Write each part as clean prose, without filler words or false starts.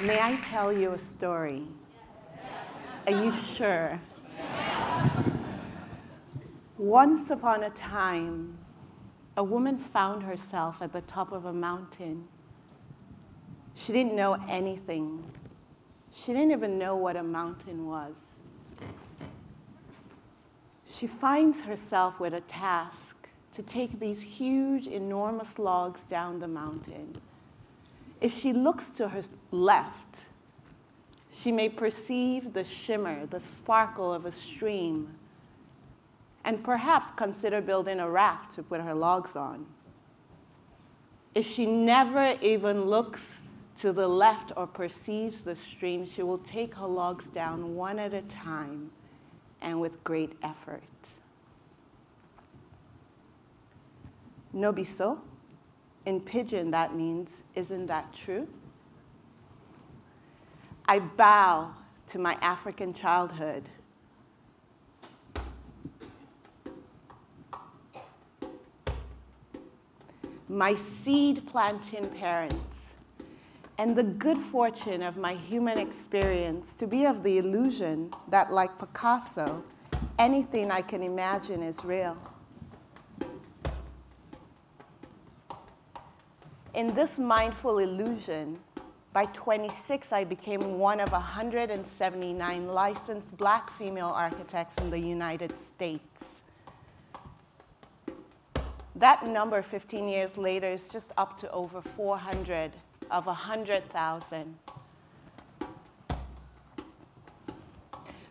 May I tell you a story? Are you sure? Once upon a time, a woman found herself at the top of a mountain. She didn't know anything. She didn't even know what a mountain was. She finds herself with a task to take these huge, enormous logs down the mountain. If she looks to her left, she may perceive the shimmer, the sparkle of a stream, and perhaps consider building a raft to put her logs on. If she never even looks to the left or perceives the stream, she will take her logs down one at a time and with great effort. No biso? In Pidgin, that means, isn't that true? I bow to my African childhood. My seed-planting parents, and the good fortune of my human experience to be of the illusion that, like Picasso, anything I can imagine is real. In this mindful illusion, by 26, I became one of 179 licensed Black female architects in the United States. That number 15 years later is just up to over 400 of 100,000.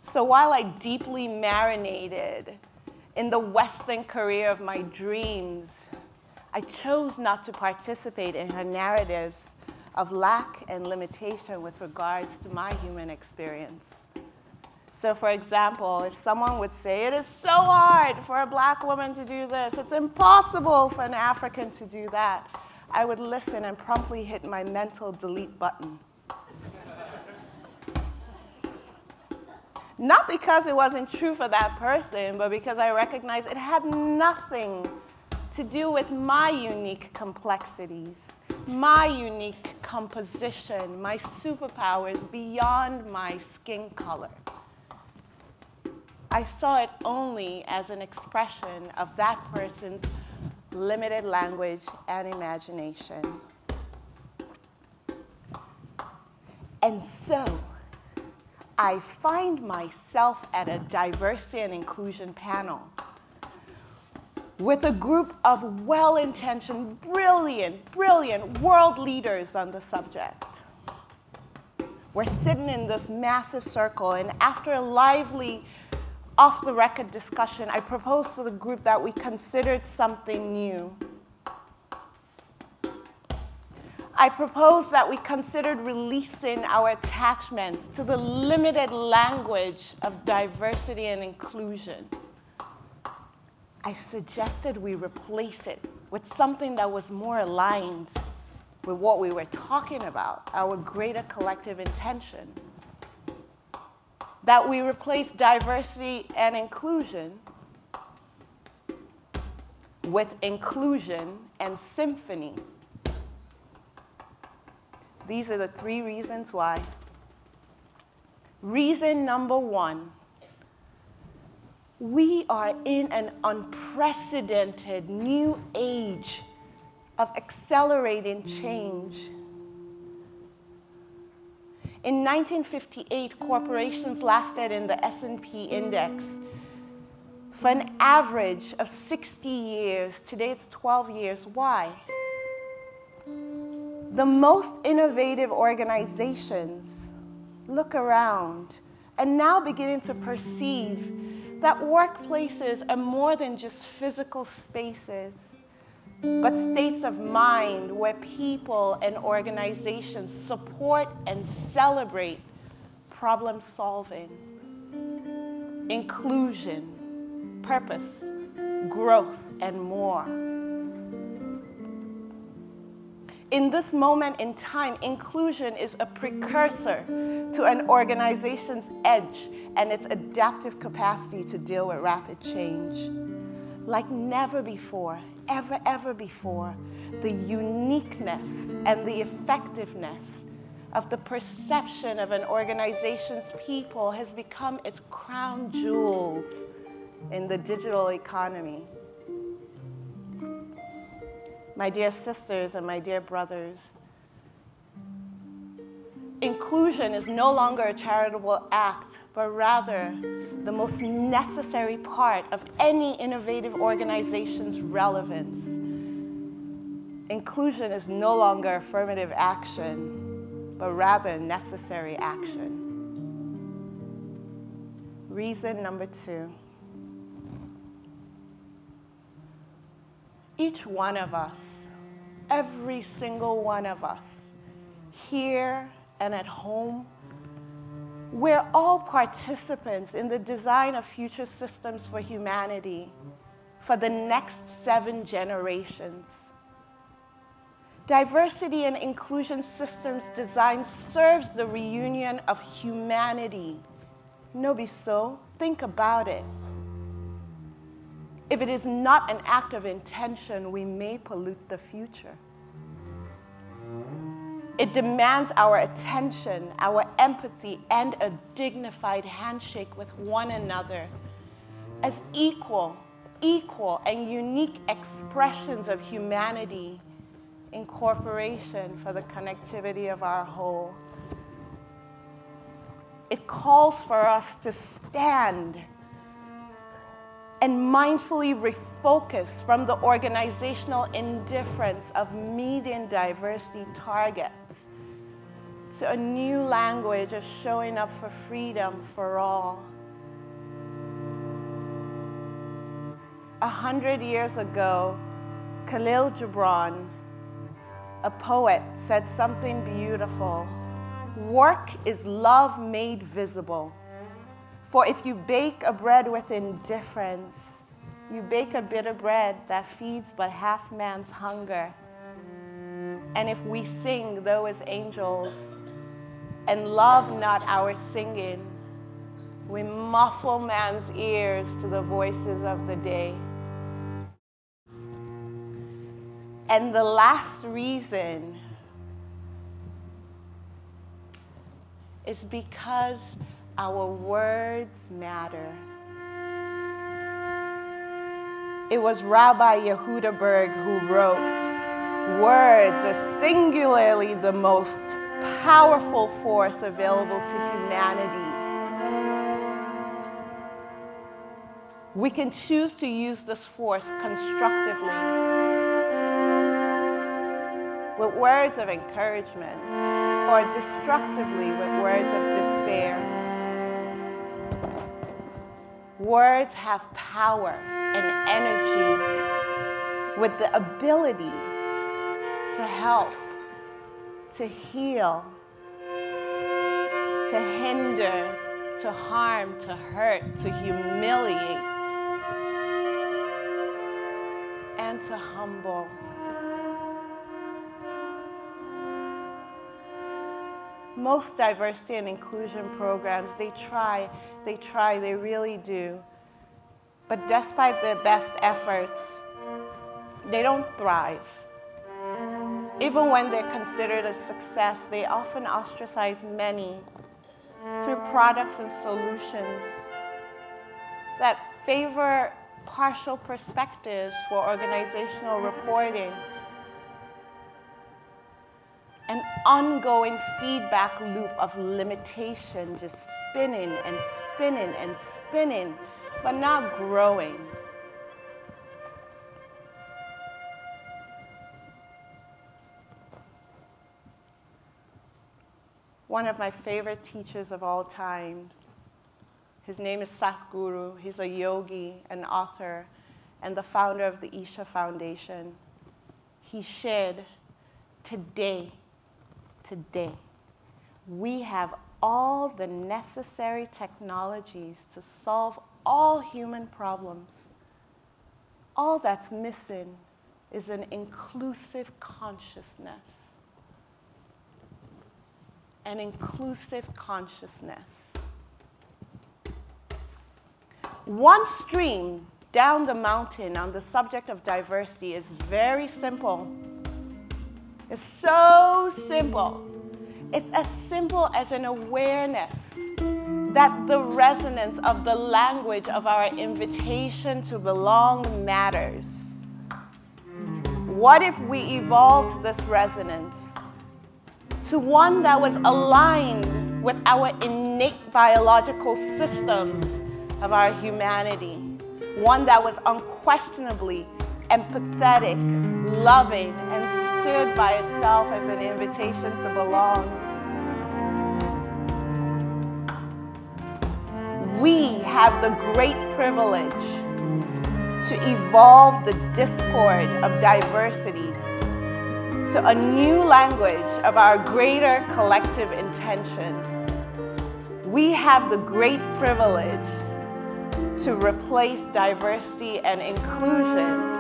So while I deeply marinated in the Western career of my dreams, I chose not to participate in her narratives of lack and limitation with regards to my human experience. So for example, if someone would say, it is so hard for a Black woman to do this, it's impossible for an African to do that, I would listen and promptly hit my mental delete button. Not because it wasn't true for that person, but because I recognized it had nothing to do with my unique complexities, my unique composition, my superpowers beyond my skin color. I saw it only as an expression of that person's limited language and imagination. And so, I find myself at a diversity and inclusion panel with a group of well-intentioned, brilliant world leaders on the subject. We're sitting in this massive circle, and after a lively off-the-record discussion, I proposed to the group that we considered something new. I proposed that we considered releasing our attachments to the limited language of diversity and inclusion. I suggested we replace it with something that was more aligned with what we were talking about, our greater collective intention. That we replace diversity and inclusion with inclusion and symphony. These are the 3 reasons why. Reason number 1. We are in an unprecedented new age of accelerating change. In 1958, corporations lasted in the S&P index for an average of 60 years. Today it's 12 years. Why? The most innovative organizations look around and now beginning to perceive that workplaces are more than just physical spaces, but states of mind where people and organizations support and celebrate problem solving, inclusion, purpose, growth, and more. In this moment in time, inclusion is a precursor to an organization's edge and its adaptive capacity to deal with rapid change. Like never before, ever, ever before, the uniqueness and the effectiveness of the perception of an organization's people has become its crown jewels in the digital economy. My dear sisters and my dear brothers, inclusion is no longer a charitable act, but rather the most necessary part of any innovative organization's relevance. Inclusion is no longer affirmative action, but rather necessary action. Reason number 2. Each one of us, every single one of us, here and at home, we're all participants in the design of future systems for humanity for the next 7 generations. Diversity and inclusion systems design serves the reunion of humanity. No be so? Think about it. If it is not an act of intention, we may pollute the future. It demands our attention, our empathy, and a dignified handshake with one another as equal and unique expressions of humanity in cooperation for the connectivity of our whole. It calls for us to stand and mindfully refocus from the organizational indifference of median diversity targets to a new language of showing up for freedom for all. 100 years ago, Khalil Gibran, a poet, said something beautiful. Work is love made visible. For if you bake a bread with indifference, you bake a bitter bread that feeds but half man's hunger. And if we sing, though as angels, and love not our singing, we muffle man's ears to the voices of the day. And the last reason is because our words matter. It was Rabbi Yehuda Berg who wrote, "Words are singularly the most powerful force available to humanity. We can choose to use this force constructively with words of encouragement or destructively with words of despair. Words have power and energy with the ability to help, to heal, to hinder, to harm, to hurt, to humiliate, and to humble. Most diversity and inclusion programs, they try, they really do. But despite their best efforts, they don't thrive. Even when they're considered a success, they often ostracize many through products and solutions that favor partial perspectives for organizational reporting, an ongoing feedback loop of limitation, just spinning and spinning and spinning, but not growing. One of my favorite teachers of all time, his name is Sadhguru. He's a yogi, an author, and the founder of the Isha Foundation. He shared, today, we have all the necessary technologies to solve all human problems. All that's missing is an inclusive consciousness. An inclusive consciousness. One stream down the mountain on the subject of diversity is very simple. It's so simple. It's as simple as an awareness that the resonance of the language of our invitation to belong matters. What if we evolved this resonance to one that was aligned with our innate biological systems of our humanity, one that was unquestionably empathetic, loving, and stood by itself as an invitation to belong? We have the great privilege to evolve the discord of diversity to a new language of our greater collective intention. We have the great privilege to replace diversity and inclusion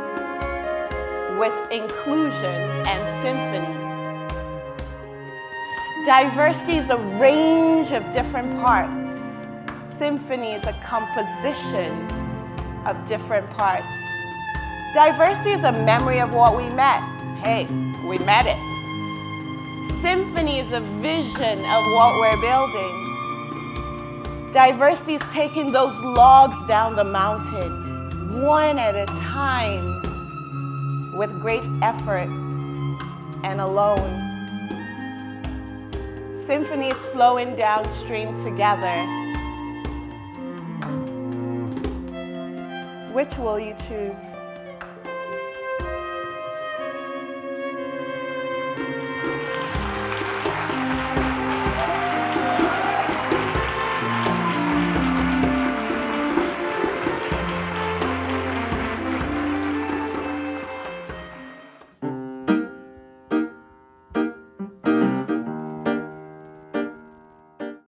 with inclusion and symphony. Diversity is a range of different parts. Symphony is a composition of different parts. Diversity is a memory of what we met. Hey, we met it. Symphony is a vision of what we're building. Diversity is taking those logs down the mountain, one at a time, with great effort and alone. Symphony is flowing downstream together. Which will you choose?